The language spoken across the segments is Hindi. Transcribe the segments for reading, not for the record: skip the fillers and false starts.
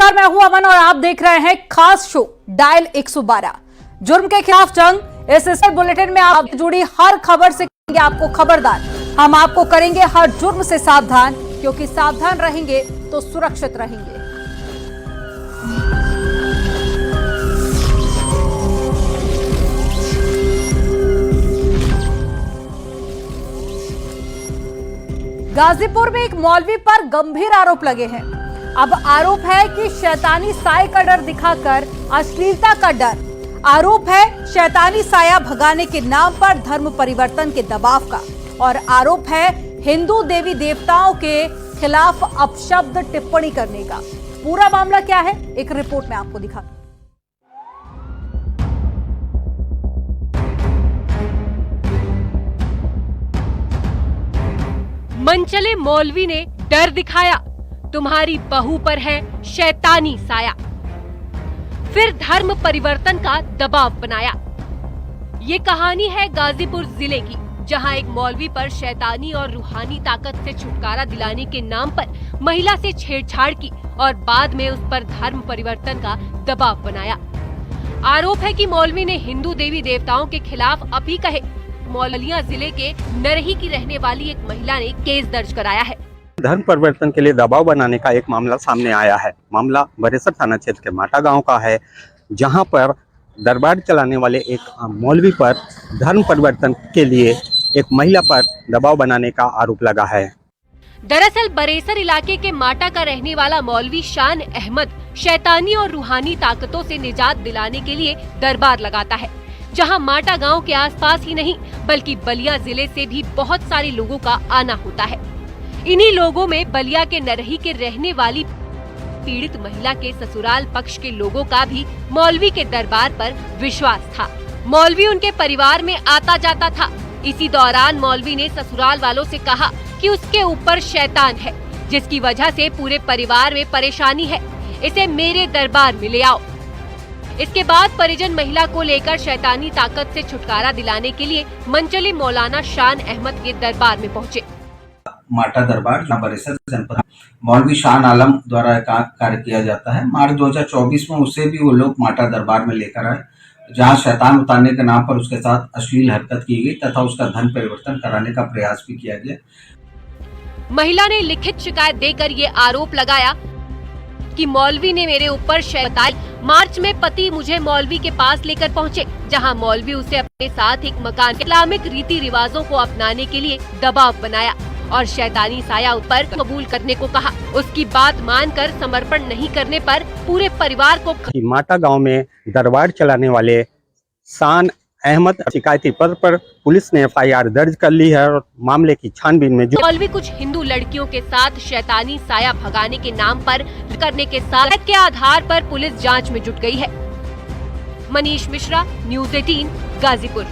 नमस्कार, मैं हूं अमन और आप देख रहे हैं खास शो डायल 112 जुर्म के खिलाफ जंग। इस स्पेशल बुलेटिन में आप जुड़ी हर खबर से करेंगे आपको खबरदार। हम आपको करेंगे हर जुर्म से सावधान, क्योंकि सावधान रहेंगे तो सुरक्षित रहेंगे। गाजीपुर में एक मौलवी पर गंभीर आरोप लगे हैं। अब आरोप है कि शैतानी साए का डर दिखाकर अश्लीलता का डर। आरोप है शैतानी साया भगाने के नाम पर धर्म परिवर्तन के दबाव का, और आरोप है हिंदू देवी देवताओं के खिलाफ अपशब्द टिप्पणी करने का। पूरा मामला क्या है, एक रिपोर्ट में आपको दिखा। मनचले मौलवी ने डर दिखाया, तुम्हारी बहू पर है शैतानी साया। फिर धर्म परिवर्तन का दबाव बनाया। ये कहानी है गाजीपुर जिले की, जहां एक मौलवी पर शैतानी और रूहानी ताकत से छुटकारा दिलाने के नाम पर महिला से छेड़छाड़ की और बाद में उस पर धर्म परिवर्तन का दबाव बनाया। आरोप है कि मौलवी ने हिंदू देवी देवताओं के खिलाफ अपी कहे। मौलविया जिले के नरही की रहने वाली एक महिला ने केस दर्ज कराया है। धर्म परिवर्तन के लिए दबाव बनाने का एक मामला सामने आया है। मामला बरेसर थाना क्षेत्र के माटा गांव का है, जहां पर दरबार चलाने वाले एक मौलवी पर धर्म परिवर्तन के लिए एक महिला पर दबाव बनाने का आरोप लगा है। दरअसल बरेसर इलाके के माटा का रहने वाला मौलवी शान अहमद शैतानी और रूहानी ताकतों से निजात दिलाने के लिए दरबार लगाता है, जहां माटा गांव के आसपास ही नहीं बल्कि बलिया जिले से भी बहुत सारे लोगों का आना होता है। इन्हीं लोगों में बलिया के नरही के रहने वाली पीड़ित महिला के ससुराल पक्ष के लोगों का भी मौलवी के दरबार पर विश्वास था। मौलवी उनके परिवार में आता जाता था। इसी दौरान मौलवी ने ससुराल वालों से कहा कि उसके ऊपर शैतान है, जिसकी वजह से पूरे परिवार में परेशानी है, इसे मेरे दरबार में ले आओ। इसके बाद परिजन महिला को लेकर शैतानी ताकत से छुटकारा दिलाने के लिए मंचली मौलाना शान अहमद के दरबार में पहुँचे। माटा दरबार बरेसर जनपद मौलवी शान आलम द्वारा कार्य किया जाता है। मार्च 2024 में उसे भी वो लोग माटा दरबार में लेकर आए, जहां शैतान उतारने के नाम पर उसके साथ अश्लील हरकत की गई तथा उसका धर्म परिवर्तन कराने का प्रयास भी किया गया। महिला ने लिखित शिकायत देकर ये आरोप लगाया कि मौलवी ने मेरे ऊपर शैतानी। मार्च में पति मुझे मौलवी के पास लेकर पहुंचे, जहां मौलवी उसे अपने साथ एक मकान इस्लामिक रीति रिवाजों को अपनाने के लिए दबाव बनाया और शैतानी साया ऊपर कबूल करने को कहा। उसकी बात मानकर समर्पण नहीं करने पर पूरे परिवार को माटा गांव में दरबार चलाने वाले शान अहमद शिकायती पत्र पर पुलिस ने FIR दर्ज कर ली है और मामले की छानबीन में मौलवी कुछ हिंदू लड़कियों के साथ शैतानी साया भगाने के नाम पर करने के साथ के आधार पर पुलिस जांच में जुट गई है। मनीष मिश्रा, न्यूज़ 18 गाजीपुर।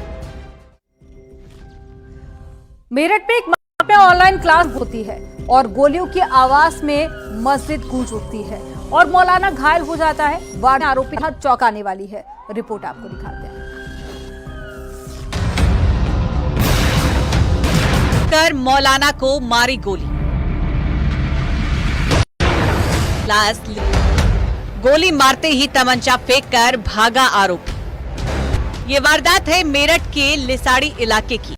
मेरठ में पे ऑनलाइन क्लास होती है और गोलियों की आवाज में मस्जिद गूंज उठती है और मौलाना घायल हो जाता है। वार्ड आरोपी चौंकाने वाली है। रिपोर्ट आपको दिखाते हैं। कर मौलाना को मारी गोली। गोली मारते ही तमंचा फेंक कर भागा आरोपी। ये वारदात है मेरठ के लिसाड़ी इलाके की,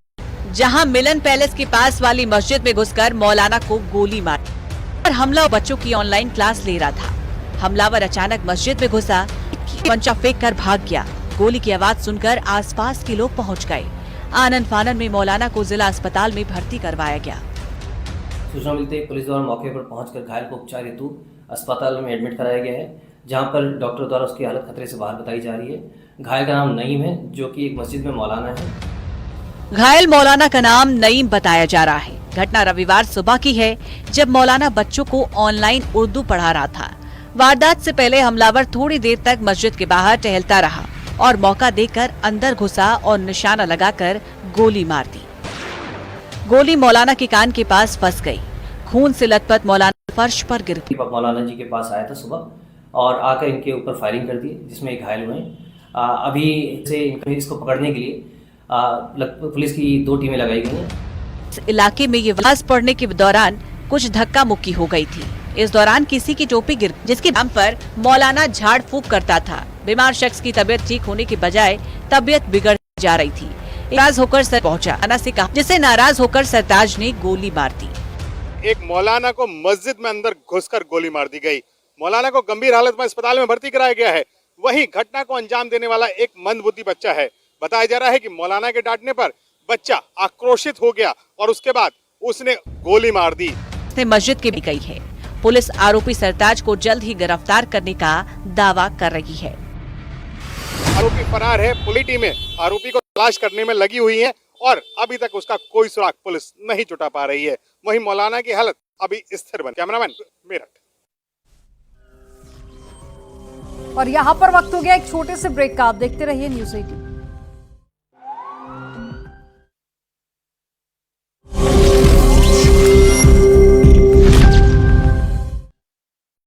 जहां मिलन पैलेस के पास वाली मस्जिद में घुसकर मौलाना को गोली मारी और हमला बच्चों की ऑनलाइन क्लास ले रहा था। हमलावर अचानक मस्जिद में घुसा, तमंचा फेंक कर भाग गया। गोली की आवाज सुनकर आसपास के लोग पहुंच गए। आनन फानन में मौलाना को जिला अस्पताल में भर्ती करवाया गया। सूचना मिलते ही पुलिस द्वारा मौके पर पहुंचकर घायल को उपचार हेतु अस्पताल में एडमिट कराया गया है, जहां पर डॉक्टर द्वारा उसकी हालत खतरे से बाहर बताई जा रही है। घायल का नाम नईम है, जो कि एक मस्जिद में मौलाना है। घायल मौलाना का नाम नईम बताया जा रहा है। घटना रविवार सुबह की है, जब मौलाना बच्चों को ऑनलाइन उर्दू पढ़ा रहा था। वारदात से पहले हमलावर थोड़ी देर तक मस्जिद के बाहर टहलता रहा और मौका देकर अंदर घुसा और निशाना लगाकर गोली मार दी। गोली मौलाना के कान के पास फंस गई। खून से लथपथ मौलाना फर्श पर गिर गए। मौलाना जी के पास आया था सुबह और आकर इनके ऊपर फायरिंग कर दी, जिसमें घायल हुए। अभी से इसको पकड़ने के लिए पुलिस की 2 टीमें लगाई गई हैं। इलाके में ये वारदात पड़ने के दौरान कुछ धक्का मुक्की हो गई थी। इस दौरान किसी की टोपी गिर जिसके नाम पर मौलाना झाड़ फूक करता था। बीमार शख्स की तबीयत ठीक होने के बजाय तबीयत बिगड़ जा रही थी। नाराज होकर सर पहुंचा अना से कहा, जिसे नाराज होकर सरताज ने गोली मार दी। एक मौलाना को मस्जिद में अंदर घुसकर गोली मार दी गई। मौलाना को गंभीर हालत में अस्पताल में भर्ती कराया गया है। वहीं घटना को अंजाम देने वाला एक मंदबुद्धि बच्चा है। बताया जा रहा है कि मौलाना के डांटने पर बच्चा आक्रोशित हो गया और उसके बाद उसने गोली मार दी। मस्जिद की भी गई है। पुलिस आरोपी सरताज को जल्द ही गिरफ्तार करने का दावा कर रही है। आरोपी फरार है। पुलिस टीमें आरोपी को तलाश करने में लगी हुई है और अभी तक उसका कोई सुराग पुलिस नहीं जुटा पा रही है। वहीं मौलाना की हालत अभी स्थिर बनी। कैमरामैन मेरठ। और यहाँ पर वक्त हो गया एक छोटे से ब्रेक का। आप देखते रहिए न्यूज़ 18।